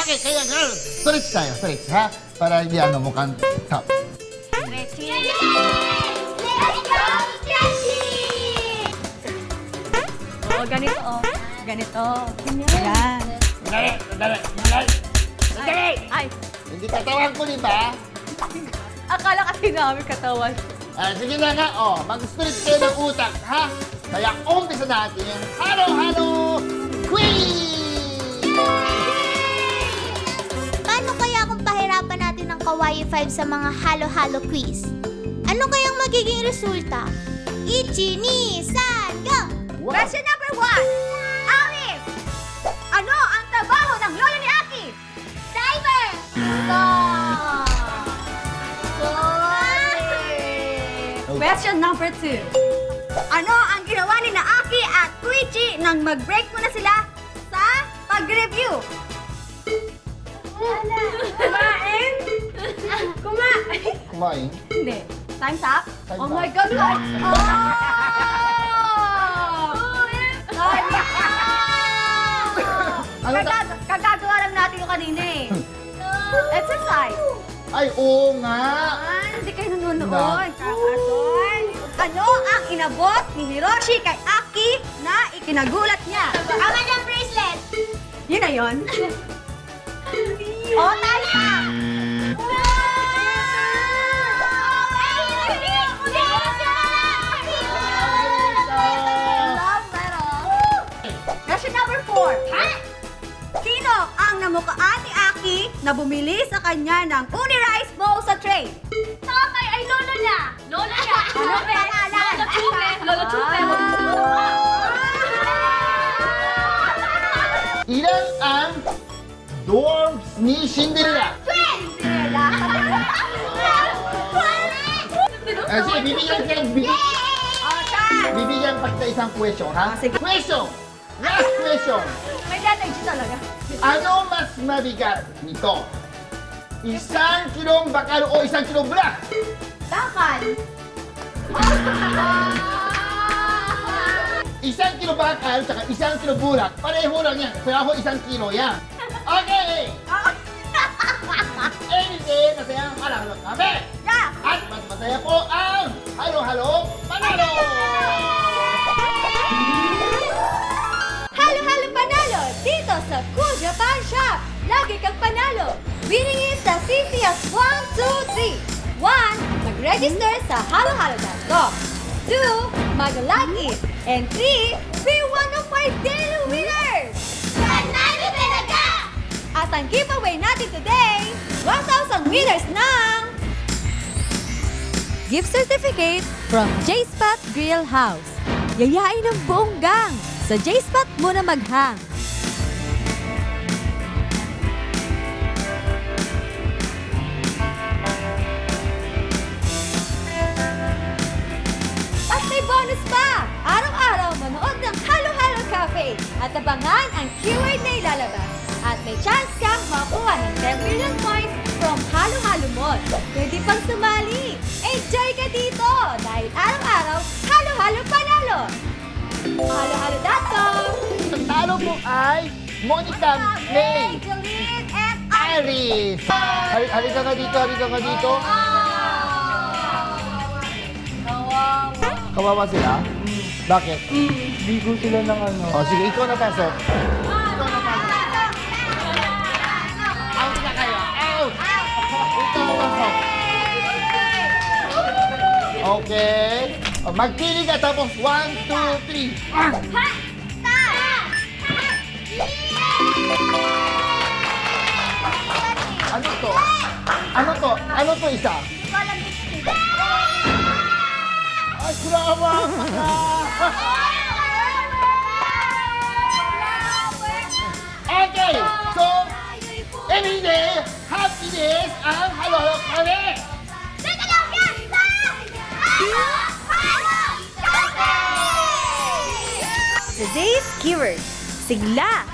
Okay, kaya girl, stretch tayo, stretch, ha? Para hindi mukhang top. Stretching! Let's go stretching! Oh, ganito, oh. Ganito. Yan. Dali! Ay, Hindi katawan ko, di ba? akala kasi namin katawan. Sige na nga, mag-stretch kayo ng utak, ha? Kaya umpisa natin yung halo-halo quiz! Paano kaya kung pahirapan natin ng Kawaii 5 sa mga halo-halo quiz? Ano kayang magiging resulta? Ichi, ni, san, go! Question number 1. Alice! Ano ang trabaho ng lolo ni Aki? Diver! Question number 2. Ano ang ginawa ni na Aki at Tuichi nang mag-break muna sila sa pag-review? Kumain? Kumain? Kumain. Hindi. Time's up? Time's Oh my up. God, time's up! Ano ta- Kagagawa lang natin yung kanina eh. Exercise. Ay, oo nga! Hindi kayo nanonood. Na- Kakason. Ano ang inabot ni Hiroshi kay Aki na ikinagulat niya? Ama ng bracelet! Yun na yun. Oh, tala! Question number 4. Sino ang namukhaan ni Aki na bumili sa kanya ng uni rice bowl sa tray? Tatay ay lolo niya! Lolo niya! Ano ba? Lolo Chupe! Lolo Chupe! Ilan ang dwarfs ni Cinderella? Sige, bibigyan pa kita isang question, ha? Sige. Question! Last question! May energy talaga. Ano mas mabigat nito? Isang kilong bakal o isang kilong bulak? Bakal. Isang kilo bakal at isang kilo bulak, pareho lang yan. Kaya ako isang kilo yan. Okay! Anything, masaya ang halo-halo kami. Yeah. At mas masaya po ang halo-halo panalo! Halo-halo panalo dito sa Cool Japan Shop. Lagi kang panalo. Winning is the CCS 1, 2, 3. 1. Mag-register sa halohalo.com. 2. Mag-log in. And 3. Be one of our daily winners. Panalo talaga! At ang giveaway natin today, 1,000 winners ng gift certificate from J-Spot Grill House. Yayain ng buong gang. Sa J-Spot muna maghang. At may bonus pa! Araw-araw manood ng Halo-Halo Cafe at abangan ang keyword na ilalabas. At may chance kang makuha ng 10 million points from Halo-Halo Mall. Pwede pang sumali! Enjoy ka dito! Dahil araw-araw, Halo-Halo Panalo! Halo-Halo.com. Ang talo mo ay Monica May Jolene, and Iris. Halika ka dito, halika ka dito. Kawawa sila? Bakit? Bigo sila ng ano. O sige, ikaw na pasok. Ikaw na pasok. Out na kayo. Out! Ikaw na pasok. Okay. O, magpili ka tapos 1, 2, 3. Ano to? Ano to? Ano to isa? Ay, kulawa ka! Okay, so, every day, happiness ang halo-halo kami! Today's keyword, sigla.